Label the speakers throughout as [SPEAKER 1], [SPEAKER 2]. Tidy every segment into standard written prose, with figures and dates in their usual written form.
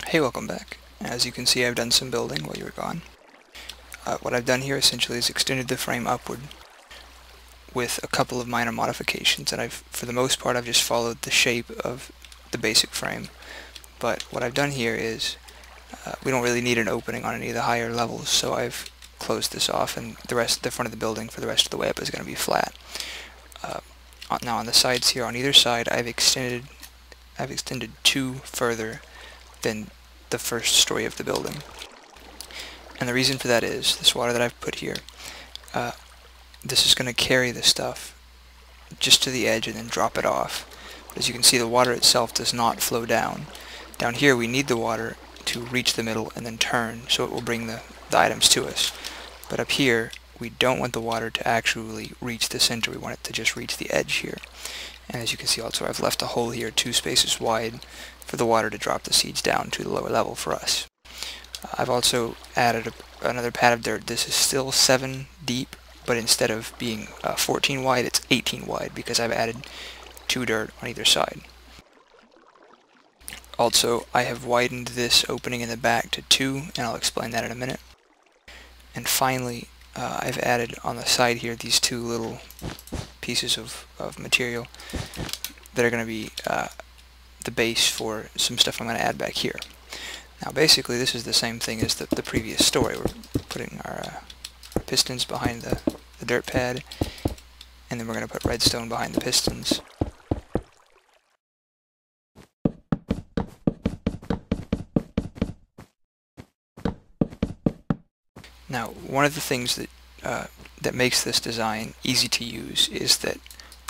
[SPEAKER 1] Hey, welcome back. As you can see, I've done some building while you were gone. What I've done here essentially is extended the frame upward with a couple of minor modifications, and for the most part, I've just followed the shape of the basic frame. But what I've done here is we don't really need an opening on any of the higher levels, so I've closed this off, and the front of the building for the rest of the way up is going to be flat. Now on the sides here, on either side, I've extended two further than the first story of the building. And the reason for that is this water that I've put here, this is going to carry the stuff just to the edge and then drop it off. But as you can see, the water itself does not flow down. Down here we need the water to reach the middle and then turn, so it will bring the items to us. But up here we don't want the water to actually reach the center, we want it to just reach the edge here. And as you can see also, I've left a hole here 2 spaces wide for the water to drop the seeds down to the lower level for us. I've also added another pad of dirt. This is still 7 deep, but instead of being 14 wide, it's 18 wide because I've added 2 dirt on either side. Also, I have widened this opening in the back to 2, and I'll explain that in a minute. And finally, I've added on the side here these 2 little pieces of material that are going to be the base for some stuff I'm going to add back here. Now basically this is the same thing as the previous story. We're putting our pistons behind the dirt pad, and then we're going to put redstone behind the pistons. Now one of the things that makes this design easy to use is that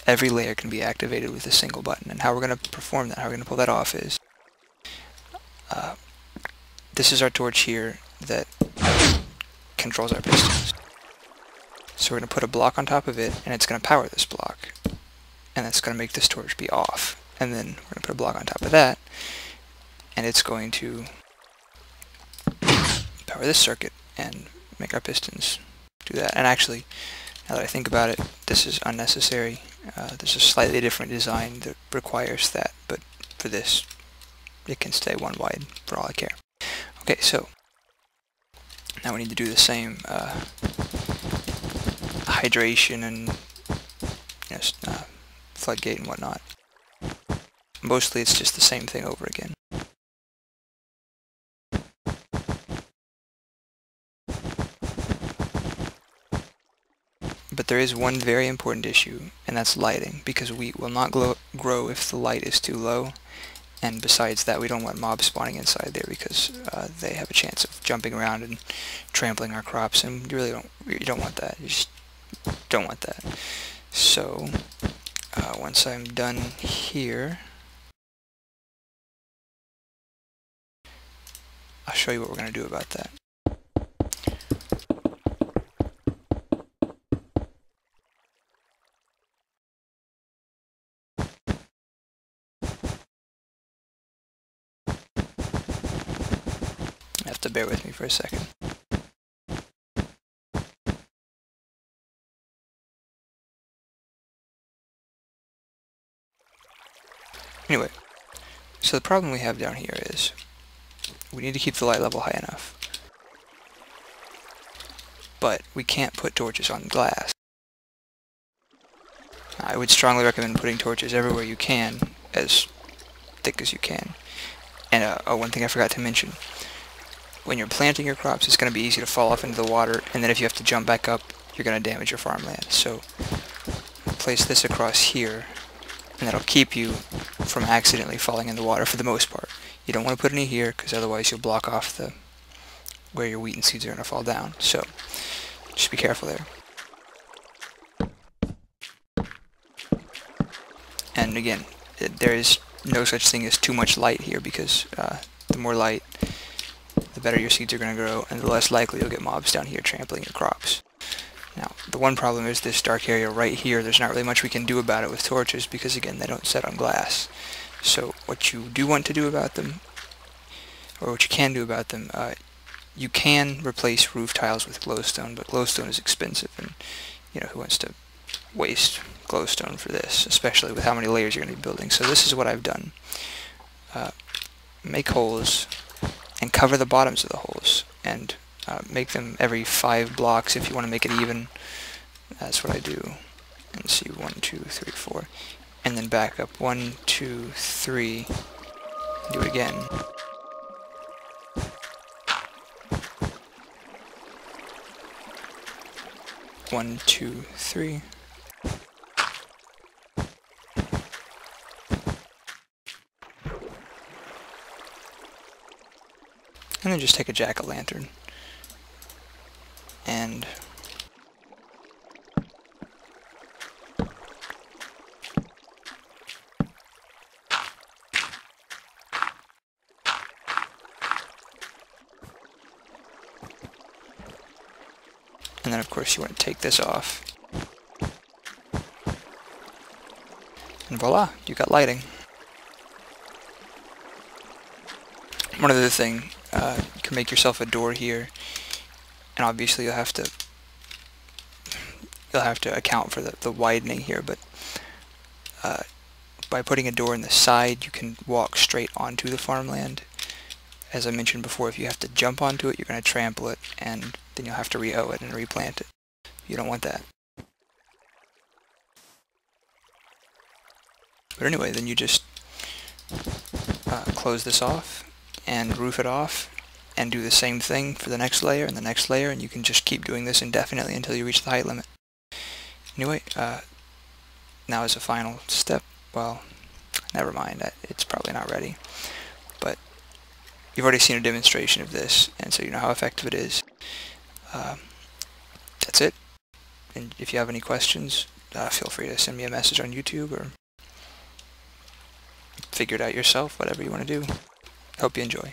[SPEAKER 1] every layer can be activated with a single button. And how we're going to perform that, how we're going to pull that off is, this is our torch here that controls our pistons. So we're going to put a block on top of it, and it's going to power this block. And that's going to make this torch be off. And then we're going to put a block on top of that, and it's going to power this circuit and make our pistons do that. And actually, now that I think about it, this is unnecessary. There's a slightly different design that requires that, but for this, it can stay 1 wide for all I care. Okay, so now we need to do the same hydration and floodgate and whatnot. Mostly it's just the same thing over again. But there is one very important issue, and that's lighting, because wheat will not grow if the light is too low, and besides that we don't want mobs spawning inside there because they have a chance of jumping around and trampling our crops, and you don't want that. You just don't want that. So once I'm done here, I'll show you what we're going to do about that. You have to bear with me for a second. Anyway, so the problem we have down here is we need to keep the light level high enough, but we can't put torches on glass. I would strongly recommend putting torches everywhere you can, as thick as you can. And one thing I forgot to mention, when you're planting your crops, it's going to be easy to fall off into the water, and then if you have to jump back up, you're going to damage your farmland. So place this across here, and that'll keep you from accidentally falling in the water for the most part. You don't want to put any here, because otherwise you'll block off where your wheat and seeds are going to fall down. So just be careful there. And again, there is no such thing as too much light here, because the more light, the better your seeds are going to grow, and the less likely you'll get mobs down here trampling your crops. Now, the one problem is this dark area right here. There's not really much we can do about it with torches, because again, they don't set on glass. So what you do want to do about them, or what you can do about them, you can replace roof tiles with glowstone, but glowstone is expensive, and who wants to waste glowstone for this, especially with how many layers you're going to be building. So this is what I've done. Make holes and cover the bottoms of the holes, and make them every 5 blocks if you want to make it even. That's what I do. And see, 1, 2, 3, 4, and then back up 1, 2, 3. Do it again. One, two, three. And then just take a jack-o'-lantern and then of course you want to take this off. And voila, you got lighting. One other thing, you can make yourself a door here, and obviously you'll have to account for the widening here, but by putting a door in the side, you can walk straight onto the farmland. As I mentioned before, if you have to jump onto it, you're going to trample it, and then you'll have to re-hoe it and replant it. You don't want that. But anyway, then you just close this off and roof it off, and do the same thing for the next layer and the next layer, and you can just keep doing this indefinitely until you reach the height limit. Anyway, now as a final step, well, never mind, it's probably not ready, but you've already seen a demonstration of this, and so you know how effective it is. That's it. And if you have any questions, feel free to send me a message on YouTube or figure it out yourself, whatever you want to do. Hope you enjoy.